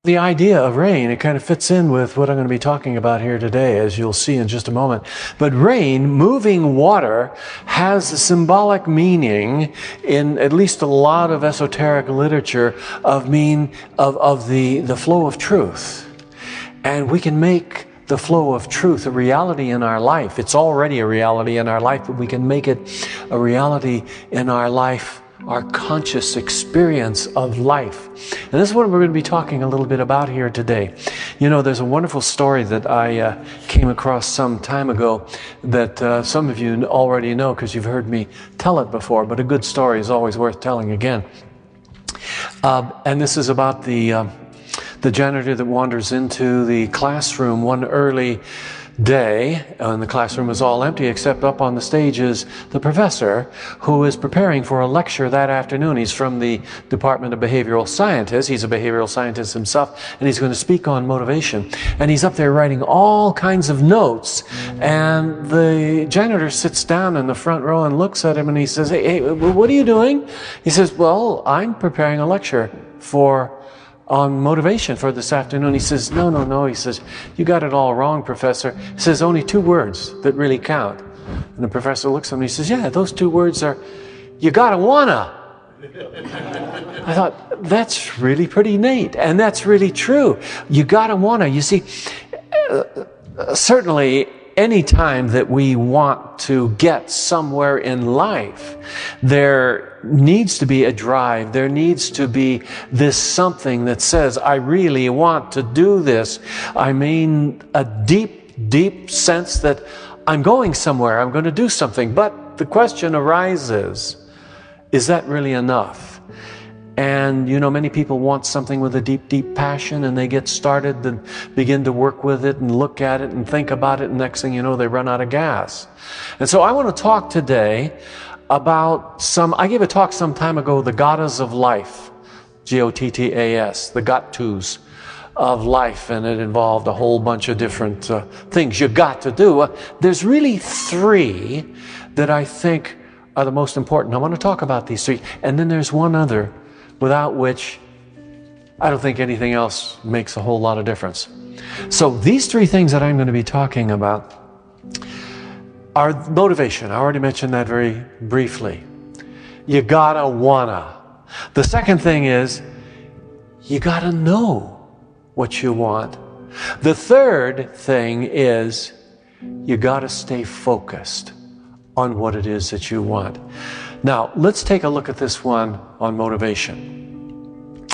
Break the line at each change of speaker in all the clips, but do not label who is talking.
The idea of rain, it kind of fits in with what I'm going to be talking about here today, as you'll see in just a moment. But rain, moving water, has a symbolic meaning in at least a lot of esoteric literature of the flow of truth. And we can make the flow of truth a reality in our life. It's already a reality in our life, but we can make it a reality in our life, our conscious experience of life. And this is what we're going to be talking a little bit about here today. You know, there's a wonderful story that I came across some time ago that some of you already know because you've heard me tell it before, but a good story is always worth telling again. And this is about the janitor that wanders into the classroom one early day, and the classroom is all empty except up on the stage is the professor who is preparing for a lecture that afternoon. He's from the Department of Behavioral Sciences. He's a behavioral scientist himself, and he's going to speak on motivation. And he's up there writing all kinds of notes, and the janitor sits down in the front row and looks at him and he says, hey, what are you doing? He says, well, I'm preparing a lecture on motivation for this afternoon. He says, no. He says, you got it all wrong, Professor. He says, only two words that really count. And the professor looks at him and he says, yeah, those two words are, you gotta wanna. I thought, that's really pretty neat. And that's really true. You gotta wanna. You see, certainly any time that we want to get somewhere in life, there needs to be a drive. There needs to be this something that says, I really want to do this. I mean, a deep, deep sense that I'm going somewhere. I'm going to do something. But the question arises, is that really enough? And, you know, many people want something with a deep, deep passion, and they get started and begin to work with it and look at it and think about it, and next thing you know, they run out of gas. And so I want to talk today about I gave a talk some time ago, the Gottas of life, Gottas, the got-tos of life, and it involved a whole bunch of different things you got to do. There's really three that I think are the most important. I want to talk about these three, and then there's one other without which I don't think anything else makes a whole lot of difference. So these three things that I'm going to be talking about are motivation. I already mentioned that very briefly. You gotta wanna. The second thing is, you gotta know what you want. The third thing is, you gotta stay focused on what it is that you want. Now, let's take a look at this one on motivation.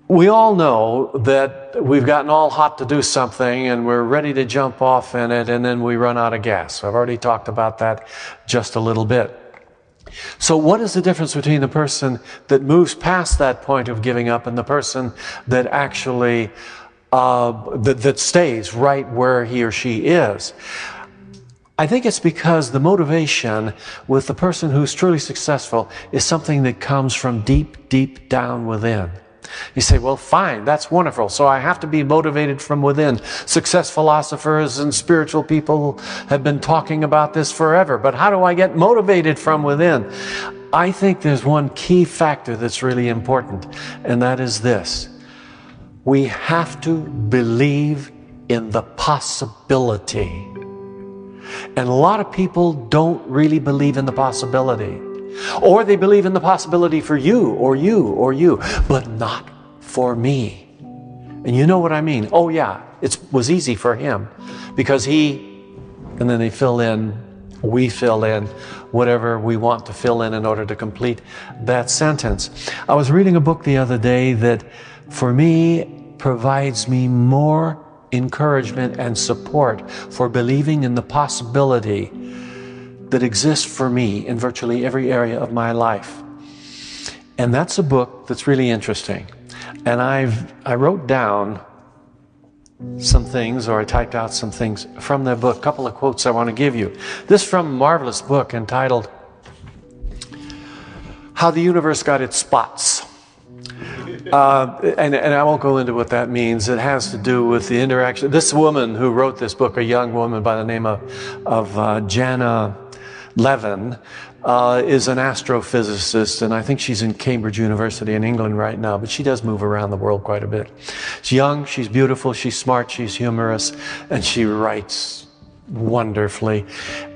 We all know that we've gotten all hot to do something and we're ready to jump off in it, and then we run out of gas. I've already talked about that just a little bit. So what is the difference between the person that moves past that point of giving up and the person that actually that stays right where he or she is? I think it's because the motivation with the person who's truly successful is something that comes from deep, deep down within. You say, well, fine, that's wonderful. So I have to be motivated from within. Success philosophers and spiritual people have been talking about this forever. But how do I get motivated from within? I think there's one key factor that's really important, and that is this. We have to believe in the possibility. And a lot of people don't really believe in the possibility. Or they believe in the possibility for you, or you, or you, but not for me. And you know what I mean? Oh yeah, it was easy for him because and then they fill in, we fill in whatever we want to fill in order to complete that sentence. I was reading a book the other day that for me provides me more encouragement and support for believing in the possibility that exists for me in virtually every area of my life. And that's a book that's really interesting. And I wrote down some things, or I typed out some things from that book, a couple of quotes I want to give you. This from a marvelous book entitled How the Universe Got Its Spots. And I won't go into what that means. It has to do with the interaction. This woman who wrote this book, a young woman by the name of Jana Levin, is an astrophysicist, and I think she's in Cambridge University in England right now, but she does move around the world quite a bit. She's young, she's beautiful, she's smart, she's humorous, and she writes wonderfully.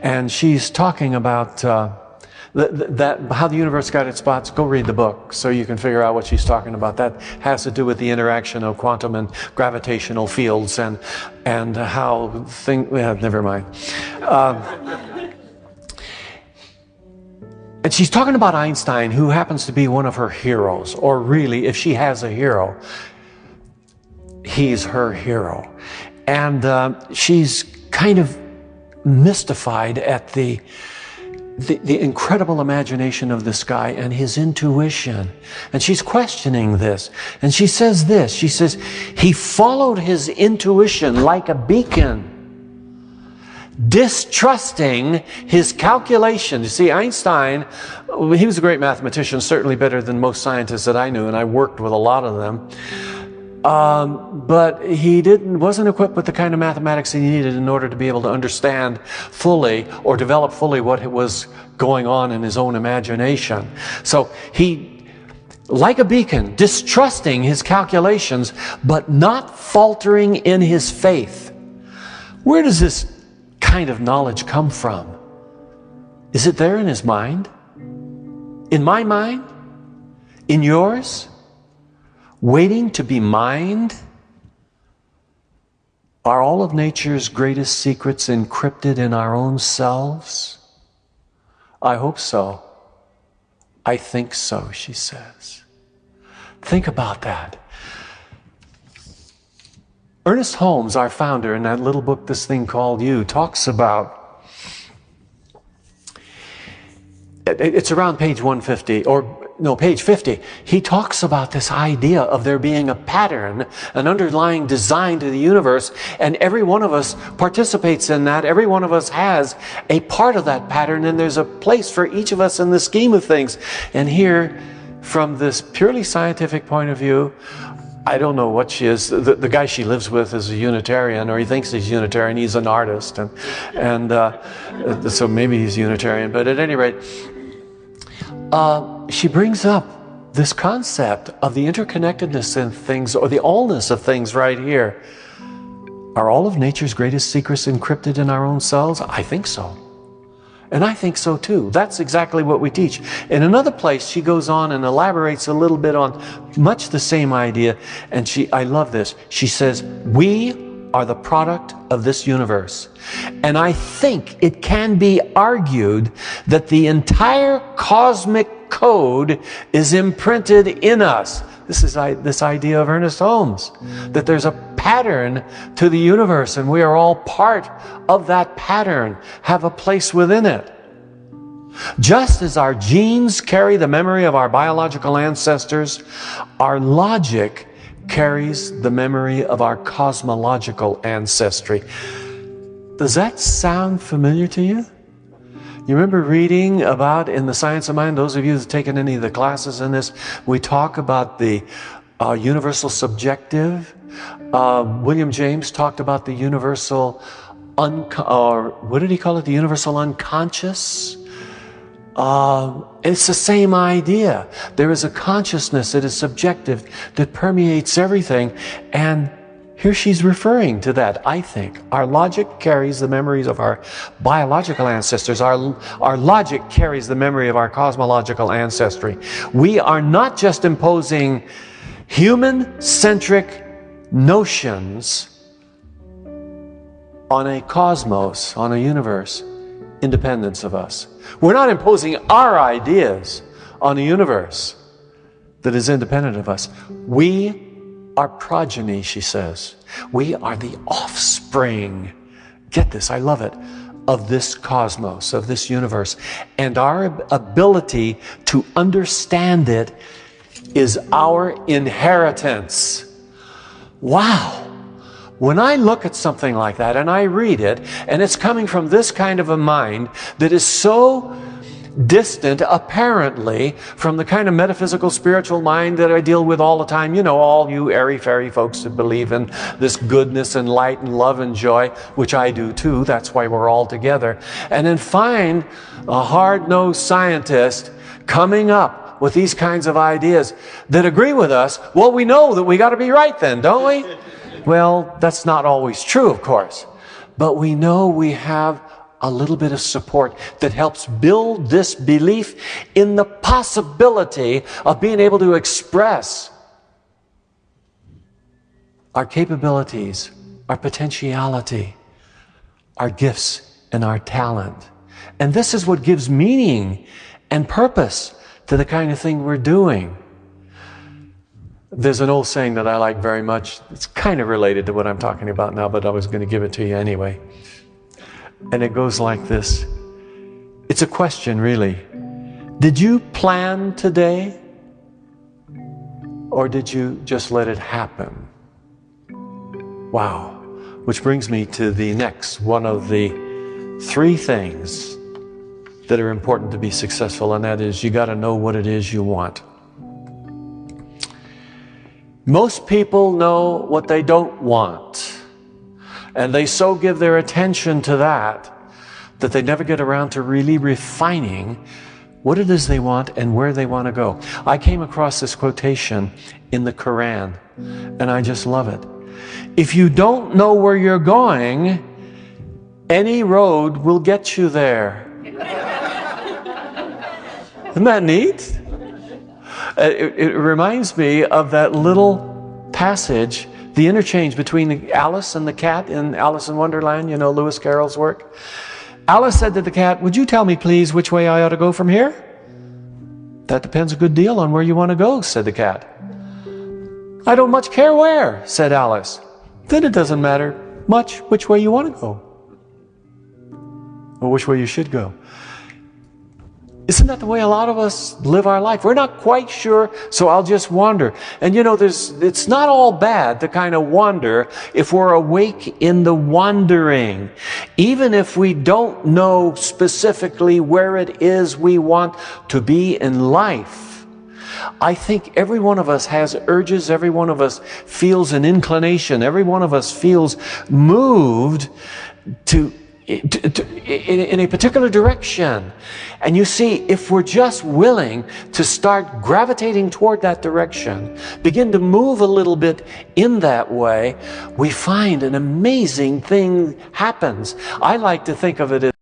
And she's talking about how the universe got its spots. Go read the book so you can figure out what she's talking about. That has to do with the interaction of quantum and gravitational fields and how never mind. And she's talking about Einstein, who happens to be one of her heroes, or really, if she has a hero, he's her hero. And she's kind of mystified at the incredible imagination of this guy and his intuition. And she's questioning this. And she says this, she says, he followed his intuition like a beacon, distrusting his calculations. You see, Einstein, he was a great mathematician, certainly better than most scientists that I knew, and I worked with a lot of them. But he wasn't equipped with the kind of mathematics he needed in order to be able to understand fully or develop fully what was going on in his own imagination. So he, like a beacon, distrusting his calculations, but not faltering in his faith. Where does this kind of knowledge come from? Is it there in his mind? In my mind? In yours? Waiting to be mined? Are all of nature's greatest secrets encrypted in our own selves? I hope so. I think so, she says. Think about that. Ernest Holmes, our founder, in that little book, This Thing Called You, talks about, it's around page 150, page 50. He talks about this idea of there being a pattern, an underlying design to the universe, and every one of us participates in that. Every one of us has a part of that pattern, and there's a place for each of us in the scheme of things. And here, from this purely scientific point of view, I don't know what she is. The guy she lives with is a Unitarian, or he thinks he's Unitarian. He's an artist, and so maybe he's Unitarian. But at any rate, she brings up this concept of the interconnectedness in things, or the allness of things right here. Are all of nature's greatest secrets encrypted in our own selves? I think so. And I think so too. That's exactly what we teach. In another place, she goes on and elaborates a little bit on much the same idea. And I love this. She says, we are the product of this universe. And I think it can be argued that the entire cosmic code is imprinted in us. This is this idea of Ernest Holmes, that there's a pattern to the universe, and we are all part of that pattern, have a place within it. Just as our genes carry the memory of our biological ancestors, our logic carries the memory of our cosmological ancestry. Does that sound familiar to you? You remember reading about, in the Science of Mind, those of you who've taken any of the classes in this, we talk about the universal subjective. William James talked about the universal, what did he call it? The universal unconscious. It's the same idea. There is a consciousness that is subjective, that permeates everything. And here she's referring to that, I think. Our logic carries the memories of our biological ancestors. Our logic carries the memory of our cosmological ancestry. We are not just imposing human-centric notions on a cosmos, on a universe, independent of us. We're not imposing our ideas on a universe that is independent of us. We are progeny, she says. We are the offspring, get this, I love it, of this cosmos, of this universe. And our ability to understand it is our inheritance. Wow! When I look at something like that and I read it, and it's coming from this kind of a mind that is so distant, apparently, from the kind of metaphysical spiritual mind that I deal with all the time. You know, all you airy-fairy folks that believe in this goodness and light and love and joy, which I do too. That's why we're all together. And then find a hard-nosed scientist coming up with these kinds of ideas that agree with us. Well, we know that we got to be right then, don't we? Well, that's not always true, of course. But we know we have a little bit of support that helps build this belief in the possibility of being able to express our capabilities, our potentiality, our gifts, and our talent. And this is what gives meaning and purpose to the kind of thing we're doing. There's an old saying that I like very much. It's kind of related to what I'm talking about now, but I was going to give it to you anyway. And it goes like this. It's a question, really. Did you plan today? Or did you just let it happen? Wow. Which brings me to the next one of the 3 things that are important to be successful, and that is you got to know what it is you want. Most people know what they don't want. And they so give their attention to that they never get around to really refining what it is they want and where they want to go. I came across this quotation in the Quran, and I just love it. If you don't know where you're going, any road will get you there. Isn't that neat? It reminds me of that little passage, the interchange between Alice and the cat in Alice in Wonderland, you know, Lewis Carroll's work. Alice said to the cat, would you tell me please which way I ought to go from here? That depends a good deal on where you want to go, said the cat. I don't much care where, said Alice. Then it doesn't matter much which way you want to go. Or which way you should go. Isn't that the way a lot of us live our life? We're not quite sure, so I'll just wander. And you know, it's not all bad to kind of wander if we're awake in the wandering. Even if we don't know specifically where it is we want to be in life. I think every one of us has urges, every one of us feels an inclination, every one of us feels moved in a particular direction. And you see, if we're just willing to start gravitating toward that direction, begin to move a little bit in that way, we find an amazing thing happens. I like to think of it as